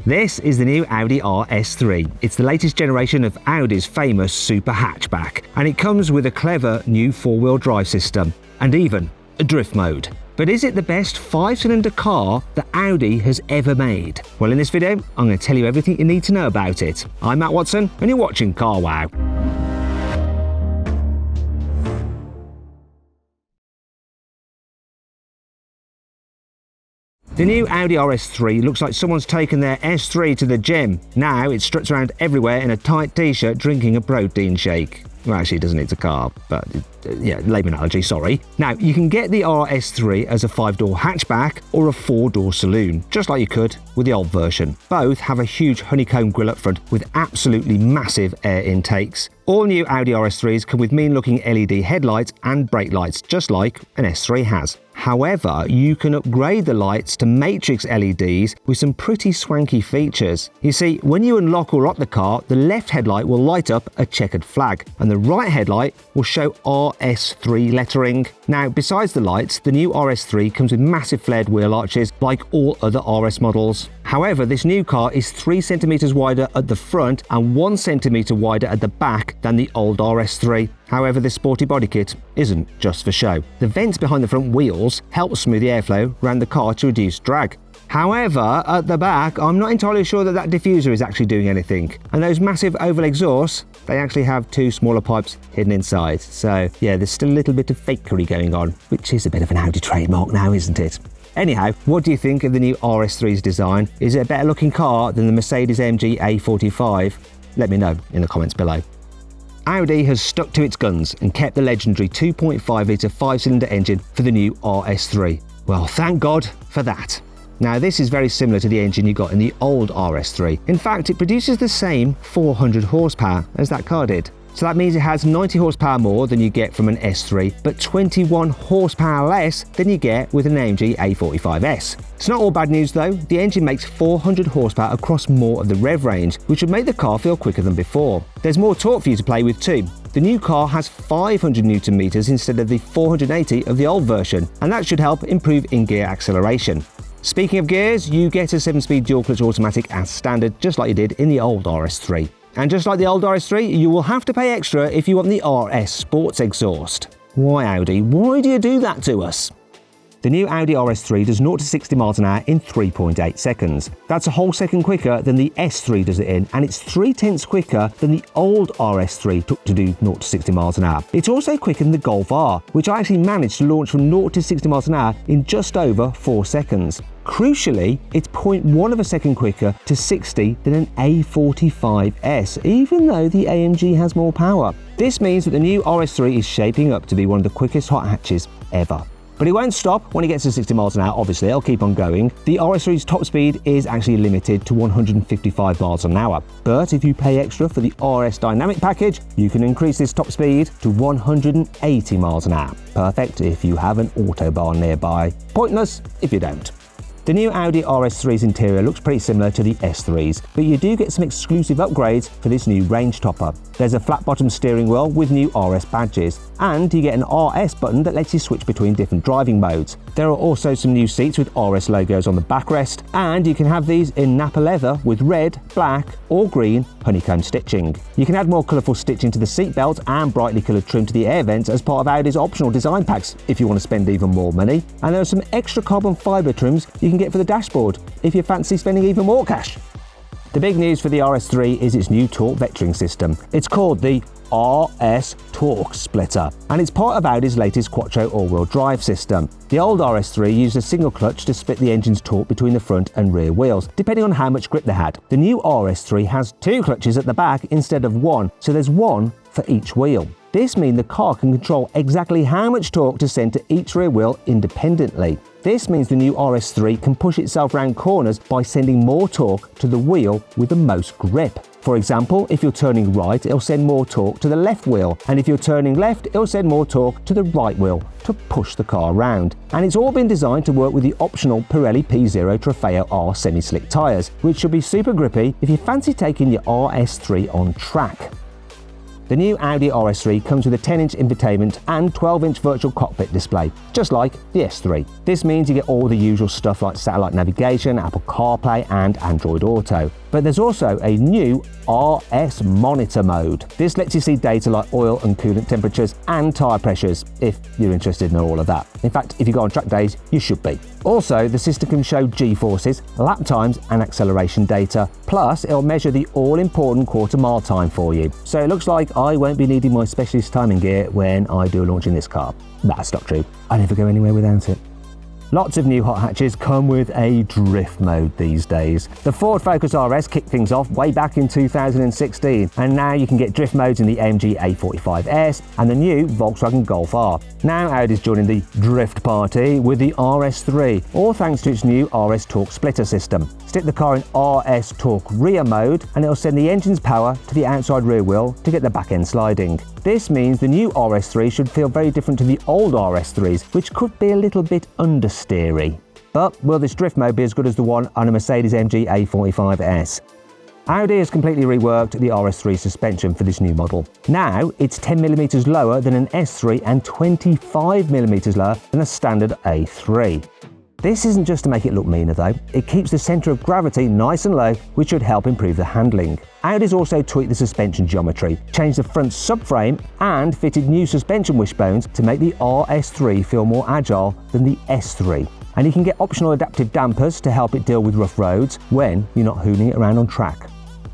This is the new Audi RS3. It's the latest generation of Audi's famous super hatchback, and it comes with a clever new four-wheel drive system, and even a drift mode. But is it the best 5-cylinder car that Audi has ever made? Well, in this video, I'm going to tell you everything you need to know about it. I'm Matt Watson, and you're watching Car Wow. The new Audi RS3 looks like someone's taken their S3 to the gym. Now it struts around everywhere in a tight t-shirt drinking a protein shake. Well, actually it doesn't, it's a car, but yeah, lame analogy, sorry. Now, you can get the RS3 as a 5-door hatchback or a 4-door saloon, just like you could with the old version. Both have a huge honeycomb grille up front with absolutely massive air intakes. All new Audi RS3s come with mean-looking LED headlights and brake lights, just like an S3 has. However, you can upgrade the lights to matrix LEDs with some pretty swanky features. You see, when you unlock or lock the car, the left headlight will light up a checkered flag, and the right headlight will show RS3 lettering. Now, besides the lights, the new RS3 comes with massive flared wheel arches like all other RS models. However, this new car is 3 centimeters wider at the front and 1 centimeter wider at the back than the old RS3. However, this sporty body kit isn't just for show. The vents behind the front wheels help smooth the airflow around the car to reduce drag. However, at the back, I'm not entirely sure that diffuser is actually doing anything. And those massive oval exhausts, they actually have 2 smaller pipes hidden inside. So yeah, there's still a little bit of fakery going on, which is a bit of an Audi trademark now, isn't it? Anyhow, what do you think of the new RS3's design? Is it a better looking car than the Mercedes AMG A45? Let me know in the comments below. Audi has stuck to its guns and kept the legendary 2.5-litre 5-cylinder engine for the new RS3. Well, thank God for that. Now, this is very similar to the engine you got in the old RS3. In fact, it produces the same 400 horsepower as that car did. So that means it has 90 horsepower more than you get from an S3, but 21 horsepower less than you get with an AMG A45s. It's not all bad news though. The engine makes 400 horsepower across more of the rev range, which would make the car feel quicker than before. There's more torque for you to play with too. The new car has 500 Newton meters instead of the 480 of the old version, and that should help improve in-gear acceleration. Speaking of gears, you get a 7-speed dual-clutch automatic as standard, just like you did in the old RS3. And just like the old RS3, you will have to pay extra if you want the RS Sports exhaust. Why, Audi? Why do you do that to us? The new Audi RS3 does 0 to 60 miles an hour in 3.8 seconds. That's a whole second quicker than the S3 does it in, and it's 0.3 quicker than the old RS3 took to do 0 to 60 miles an hour. It's also quicker than the Golf R, which I actually managed to launch from 0 to 60 miles an hour in just over 4 seconds. Crucially, it's 0.1 of a second quicker to 60 than an A45s, even though the AMG has more power. This means that the new RS3 is shaping up to be one of the quickest hot hatches ever. But it won't stop when it gets to 60 miles an hour, obviously, it'll keep on going. The RS3's top speed is actually limited to 155 miles an hour. But if you pay extra for the RS Dynamic package, you can increase this top speed to 180 miles an hour. Perfect if you have an autobahn nearby. Pointless if you don't. The new Audi RS3's interior looks pretty similar to the S3's, but you do get some exclusive upgrades for this new range topper. There's a flat-bottom steering wheel with new RS badges, and you get an RS button that lets you switch between different driving modes. There are also some new seats with RS logos on the backrest, and you can have these in Napa leather with red, black, or green honeycomb stitching. You can add more colourful stitching to the seatbelt and brightly coloured trim to the air vents as part of Audi's optional design packs if you want to spend even more money. And there are some extra carbon fibre trims you can get for the dashboard if you fancy spending even more cash. The big news for the RS3 is its new torque vectoring system. It's called the RS Torque Splitter, and it's part of Audi's latest Quattro all-wheel drive system. The old RS3 used a single clutch to split the engine's torque between the front and rear wheels, depending on how much grip they had. The new RS3 has 2 clutches at the back instead of 1, so there's 1 for each wheel. This means the car can control exactly how much torque to send to each rear wheel independently. This means the new RS3 can push itself around corners by sending more torque to the wheel with the most grip. For example, if you're turning right, it'll send more torque to the left wheel, and if you're turning left, it'll send more torque to the right wheel to push the car around. And it's all been designed to work with the optional Pirelli P0 Trofeo R semi-slick tyres, which should be super grippy if you fancy taking your RS3 on track. The new Audi RS3 comes with a 10-inch infotainment and 12-inch virtual cockpit display, just like the S3. This means you get all the usual stuff like satellite navigation, Apple CarPlay and Android Auto. But there's also a new RS monitor mode. This lets you see data like oil and coolant temperatures and tyre pressures, if you're interested in all of that. In fact, if you go on track days, you should be. Also, the system can show G-forces, lap times and acceleration data, plus it'll measure the all-important quarter-mile time for you. So it looks like I won't be needing my specialist timing gear when I do a launch in this car. That's not true. I never go anywhere without it. Lots of new hot hatches come with a drift mode these days. The Ford Focus RS kicked things off way back in 2016, and now you can get drift modes in the AMG A45s and the new Volkswagen Golf R. Now Audi's joining the drift party with the RS3, all thanks to its new RS Torque splitter system. Stick the car in RS Torque rear mode and it'll send the engine's power to the outside rear wheel to get the back end sliding. This means the new RS3 should feel very different to the old RS3s, which could be a little bit understeery. But will this drift mode be as good as the one on a Mercedes AMG A45s? Audi has completely reworked the RS3 suspension for this new model. Now it's 10mm lower than an S3 and 25mm lower than a standard A3. This isn't just to make it look meaner though, it keeps the centre of gravity nice and low, which should help improve the handling. Audi's also tweaked the suspension geometry, changed the front subframe and fitted new suspension wishbones to make the RS3 feel more agile than the S3. And you can get optional adaptive dampers to help it deal with rough roads when you're not hooning it around on track.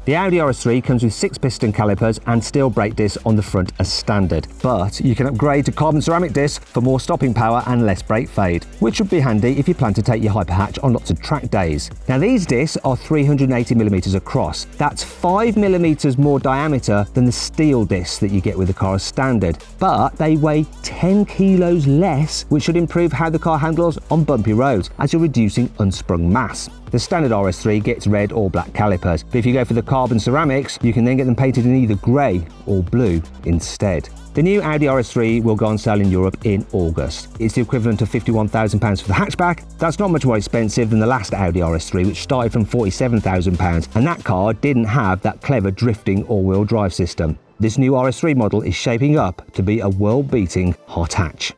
The Audi RS3 comes with 6-piston calipers and steel brake discs on the front as standard, but you can upgrade to carbon ceramic discs for more stopping power and less brake fade, which would be handy if you plan to take your hyperhatch on lots of track days. Now these discs are 380mm across. That's 5mm more diameter than the steel discs that you get with the car as standard, but they weigh 10 kilos less, which should improve how the car handles on bumpy roads as you're reducing unsprung mass. The standard RS3 gets red or black calipers, but if you go for the carbon ceramics, you can then get them painted in either grey or blue instead. The new Audi RS3 will go on sale in Europe in August. It's the equivalent of £51,000 for the hatchback. That's not much more expensive than the last Audi RS3, which started from £47,000, and that car didn't have that clever drifting all-wheel drive system. This new RS3 model is shaping up to be a world-beating hot hatch.